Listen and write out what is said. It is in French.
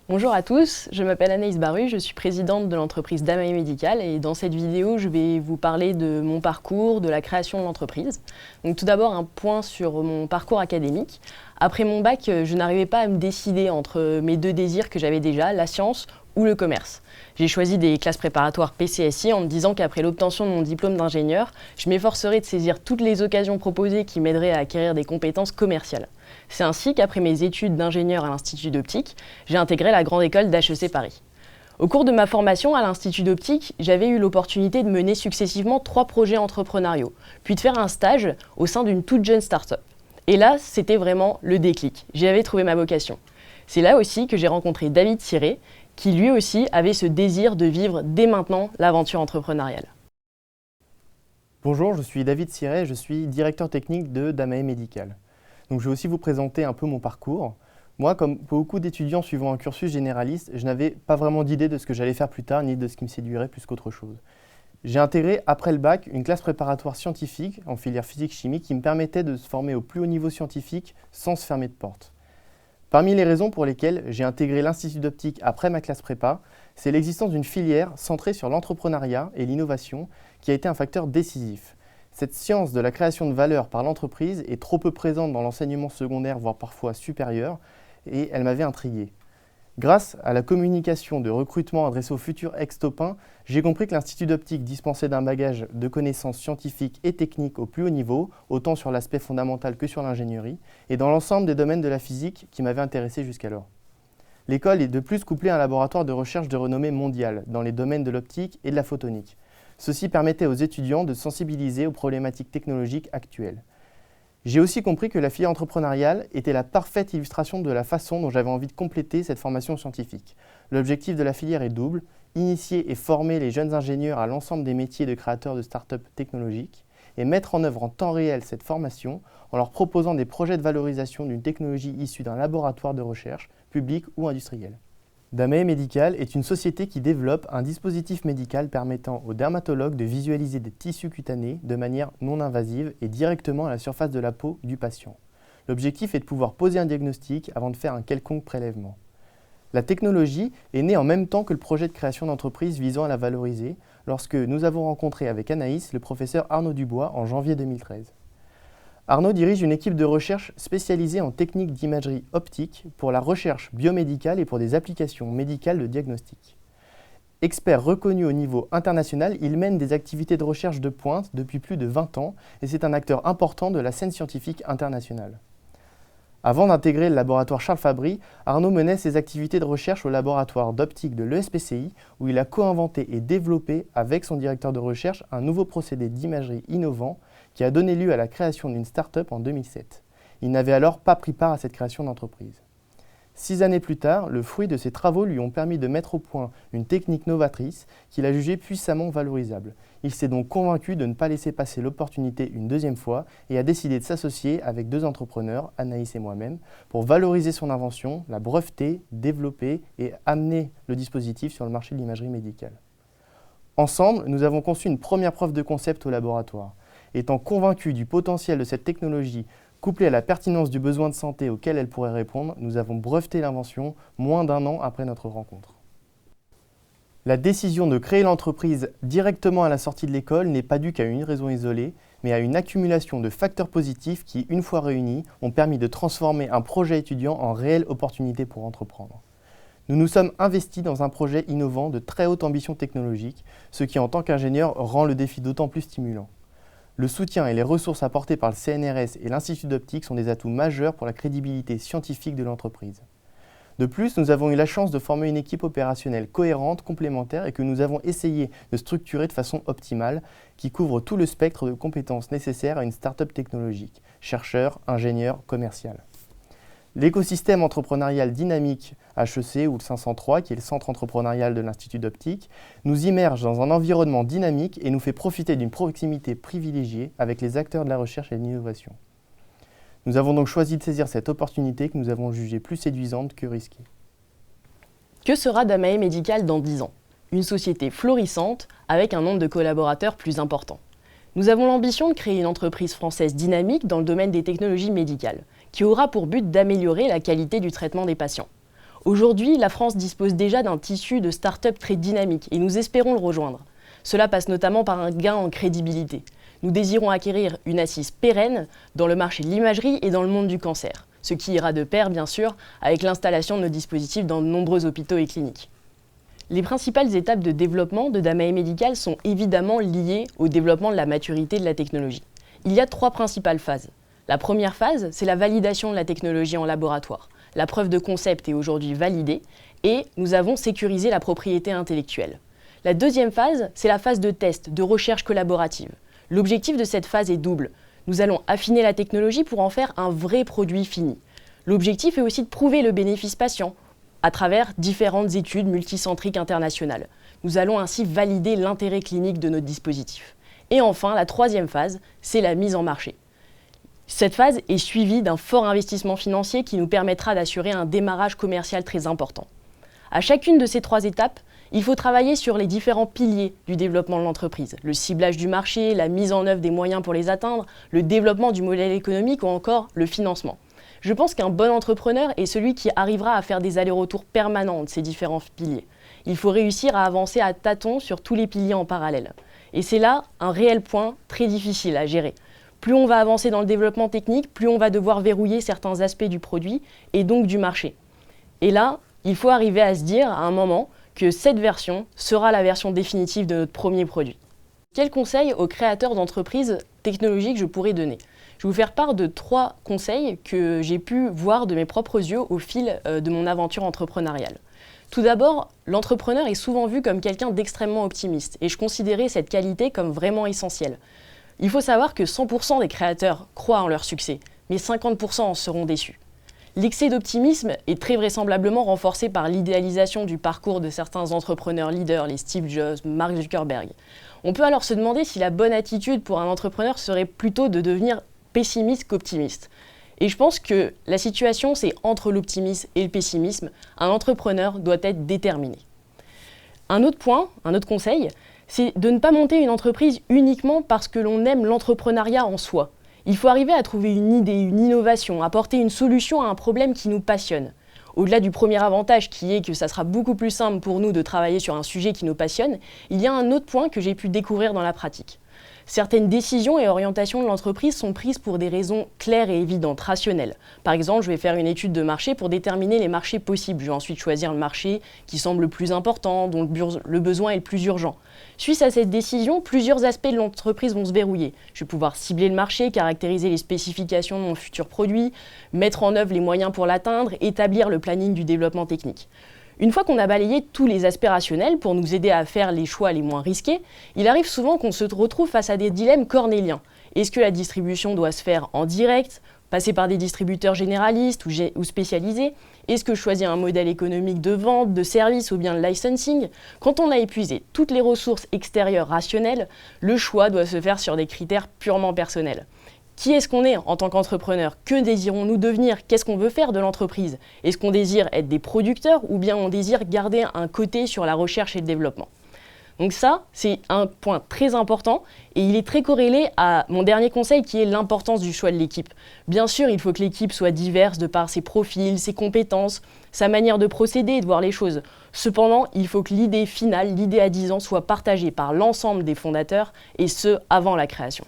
Bonjour à tous, je m'appelle Anaïs Baru, je suis présidente de l'entreprise Damae Medical et dans cette vidéo je vais vous parler de mon parcours, de la création de l'entreprise. Donc tout d'abord un point sur mon parcours académique. Après mon bac, je n'arrivais pas à me décider entre mes deux désirs que j'avais déjà, la science ou le commerce. J'ai choisi des classes préparatoires PCSI en me disant qu'après l'obtention de mon diplôme d'ingénieur, je m'efforcerais de saisir toutes les occasions proposées qui m'aideraient à acquérir des compétences commerciales. C'est ainsi qu'après mes études d'ingénieur à l'Institut d'Optique, j'ai intégré la grande école d'HEC Paris. Au cours de ma formation à l'Institut d'Optique, j'avais eu l'opportunité de mener successivement 3 projets entrepreneuriaux, puis de faire un stage au sein d'une toute jeune start-up. Et là, c'était vraiment le déclic. J'y avais trouvé ma vocation. C'est là aussi que j'ai rencontré David Ciré, qui lui aussi avait ce désir de vivre dès maintenant l'aventure entrepreneuriale. Bonjour, je suis David Ciré, je suis directeur technique de Damae Medical. Donc, je vais aussi vous présenter un peu mon parcours. Moi, comme beaucoup d'étudiants suivant un cursus généraliste, je n'avais pas vraiment d'idée de ce que j'allais faire plus tard, ni de ce qui me séduirait plus qu'autre chose. J'ai intégré, après le bac, une classe préparatoire scientifique en filière physique-chimie qui me permettait de se former au plus haut niveau scientifique sans se fermer de porte. Parmi les raisons pour lesquelles j'ai intégré l'Institut d'Optique après ma classe prépa, c'est l'existence d'une filière centrée sur l'entrepreneuriat et l'innovation qui a été un facteur décisif. Cette science de la création de valeur par l'entreprise est trop peu présente dans l'enseignement secondaire, voire parfois supérieur, et elle m'avait intrigué. Grâce à la communication de recrutement adressée aux futurs ex-topins, j'ai compris que l'Institut d'Optique dispensait d'un bagage de connaissances scientifiques et techniques au plus haut niveau, autant sur l'aspect fondamental que sur l'ingénierie, et dans l'ensemble des domaines de la physique qui m'avaient intéressé jusqu'alors. L'école est de plus couplée à un laboratoire de recherche de renommée mondiale dans les domaines de l'optique et de la photonique. Ceci permettait aux étudiants de sensibiliser aux problématiques technologiques actuelles. J'ai aussi compris que la filière entrepreneuriale était la parfaite illustration de la façon dont j'avais envie de compléter cette formation scientifique. L'objectif de la filière est double, initier et former les jeunes ingénieurs à l'ensemble des métiers de créateurs de start-up technologiques et mettre en œuvre en temps réel cette formation en leur proposant des projets de valorisation d'une technologie issue d'un laboratoire de recherche, public ou industriel. Damae Medical est une société qui développe un dispositif médical permettant aux dermatologues de visualiser des tissus cutanés de manière non invasive et directement à la surface de la peau du patient. L'objectif est de pouvoir poser un diagnostic avant de faire un quelconque prélèvement. La technologie est née en même temps que le projet de création d'entreprise visant à la valoriser lorsque nous avons rencontré avec Anaïs le professeur Arnaud Dubois en janvier 2013. Arnaud dirige une équipe de recherche spécialisée en techniques d'imagerie optique pour la recherche biomédicale et pour des applications médicales de diagnostic. Expert reconnu au niveau international, il mène des activités de recherche de pointe depuis plus de 20 ans et c'est un acteur important de la scène scientifique internationale. Avant d'intégrer le laboratoire Charles Fabry, Arnaud menait ses activités de recherche au laboratoire d'optique de l'ESPCI où il a co-inventé et développé avec son directeur de recherche un nouveau procédé d'imagerie innovant qui a donné lieu à la création d'une start-up en 2007. Il n'avait alors pas pris part à cette création d'entreprise. 6 années plus tard, le fruit de ses travaux lui ont permis de mettre au point une technique novatrice qu'il a jugée puissamment valorisable. Il s'est donc convaincu de ne pas laisser passer l'opportunité une deuxième fois et a décidé de s'associer avec 2 entrepreneurs, Anaïs et moi-même, pour valoriser son invention, la breveter, développer et amener le dispositif sur le marché de l'imagerie médicale. Ensemble, nous avons conçu une première preuve de concept au laboratoire. Étant convaincus du potentiel de cette technologie, couplée à la pertinence du besoin de santé auquel elle pourrait répondre, nous avons breveté l'invention moins d'1 an après notre rencontre. La décision de créer l'entreprise directement à la sortie de l'école n'est pas due qu'à une raison isolée, mais à une accumulation de facteurs positifs qui, une fois réunis, ont permis de transformer un projet étudiant en réelle opportunité pour entreprendre. Nous nous sommes investis dans un projet innovant de très haute ambition technologique, ce qui, en tant qu'ingénieur, rend le défi d'autant plus stimulant. Le soutien et les ressources apportées par le CNRS et l'Institut d'Optique sont des atouts majeurs pour la crédibilité scientifique de l'entreprise. De plus, nous avons eu la chance de former une équipe opérationnelle cohérente, complémentaire et que nous avons essayé de structurer de façon optimale, qui couvre tout le spectre de compétences nécessaires à une start-up technologique, chercheurs, ingénieurs, commercial. L'écosystème entrepreneurial dynamique HEC ou le 503, qui est le centre entrepreneurial de l'Institut d'Optique, nous immerge dans un environnement dynamique et nous fait profiter d'une proximité privilégiée avec les acteurs de la recherche et de l'innovation. Nous avons donc choisi de saisir cette opportunité que nous avons jugée plus séduisante que risquée. Que sera Damae Medical dans 10 ans? Une société florissante avec un nombre de collaborateurs plus important. Nous avons l'ambition de créer une entreprise française dynamique dans le domaine des technologies médicales, qui aura pour but d'améliorer la qualité du traitement des patients. Aujourd'hui, la France dispose déjà d'un tissu de start-up très dynamique et nous espérons le rejoindre. Cela passe notamment par un gain en crédibilité. Nous désirons acquérir une assise pérenne dans le marché de l'imagerie et dans le monde du cancer, ce qui ira de pair, bien sûr, avec l'installation de nos dispositifs dans de nombreux hôpitaux et cliniques. Les principales étapes de développement de Damae Medical sont évidemment liées au développement de la maturité de la technologie. Il y a 3 principales phases. La première phase, c'est la validation de la technologie en laboratoire. La preuve de concept est aujourd'hui validée et nous avons sécurisé la propriété intellectuelle. La deuxième phase, c'est la phase de test, de recherche collaborative. L'objectif de cette phase est double. Nous allons affiner la technologie pour en faire un vrai produit fini. L'objectif est aussi de prouver le bénéfice patient à travers différentes études multicentriques internationales. Nous allons ainsi valider l'intérêt clinique de notre dispositif. Et enfin, la troisième phase, c'est la mise en marché. Cette phase est suivie d'un fort investissement financier qui nous permettra d'assurer un démarrage commercial très important. À chacune de ces 3 étapes, il faut travailler sur les différents piliers du développement de l'entreprise. Le ciblage du marché, la mise en œuvre des moyens pour les atteindre, le développement du modèle économique ou encore le financement. Je pense qu'un bon entrepreneur est celui qui arrivera à faire des allers-retours permanents de ces différents piliers. Il faut réussir à avancer à tâtons sur tous les piliers en parallèle. Et c'est là un réel point très difficile à gérer. Plus on va avancer dans le développement technique, plus on va devoir verrouiller certains aspects du produit et donc du marché. Et là, il faut arriver à se dire à un moment que cette version sera la version définitive de notre premier produit. Quels conseils aux créateurs d'entreprises technologiques je pourrais donner ? Je vais vous faire part de 3 conseils que j'ai pu voir de mes propres yeux au fil de mon aventure entrepreneuriale. Tout d'abord, l'entrepreneur est souvent vu comme quelqu'un d'extrêmement optimiste et je considérais cette qualité comme vraiment essentielle. Il faut savoir que 100% des créateurs croient en leur succès, mais 50% en seront déçus. L'excès d'optimisme est très vraisemblablement renforcé par l'idéalisation du parcours de certains entrepreneurs leaders, les Steve Jobs, Mark Zuckerberg. On peut alors se demander si la bonne attitude pour un entrepreneur serait plutôt de devenir pessimiste qu'optimiste. Et je pense que la situation, c'est entre l'optimisme et le pessimisme. Un entrepreneur doit être déterminé. Un autre point, un autre conseil, c'est de ne pas monter une entreprise uniquement parce que l'on aime l'entrepreneuriat en soi. Il faut arriver à trouver une idée, une innovation, apporter une solution à un problème qui nous passionne. Au-delà du premier avantage qui est que ça sera beaucoup plus simple pour nous de travailler sur un sujet qui nous passionne, il y a un autre point que j'ai pu découvrir dans la pratique. Certaines décisions et orientations de l'entreprise sont prises pour des raisons claires et évidentes, rationnelles. Par exemple, je vais faire une étude de marché pour déterminer les marchés possibles. Je vais ensuite choisir le marché qui semble le plus important, dont le besoin est le plus urgent. Suite à cette décision, plusieurs aspects de l'entreprise vont se verrouiller. Je vais pouvoir cibler le marché, caractériser les spécifications de mon futur produit, mettre en œuvre les moyens pour l'atteindre, établir le planning du développement technique. Une fois qu'on a balayé tous les aspects rationnels pour nous aider à faire les choix les moins risqués, il arrive souvent qu'on se retrouve face à des dilemmes cornéliens. Est-ce que la distribution doit se faire en direct, passer par des distributeurs généralistes ou spécialisés? Est-ce que je choisis un modèle économique de vente, de service ou bien de licensing? Quand on a épuisé toutes les ressources extérieures rationnelles, le choix doit se faire sur des critères purement personnels. Qui est-ce qu'on est en tant qu'entrepreneur? Que désirons-nous devenir? Qu'est-ce qu'on veut faire de l'entreprise? Est-ce qu'on désire être des producteurs ou bien on désire garder un côté sur la recherche et le développement? Donc ça, c'est un point très important et il est très corrélé à mon dernier conseil qui est l'importance du choix de l'équipe. Bien sûr, il faut que l'équipe soit diverse de par ses profils, ses compétences, sa manière de procéder et de voir les choses. Cependant, il faut que l'idée finale, l'idée à 10 ans, soit partagée par l'ensemble des fondateurs et ce, avant la création.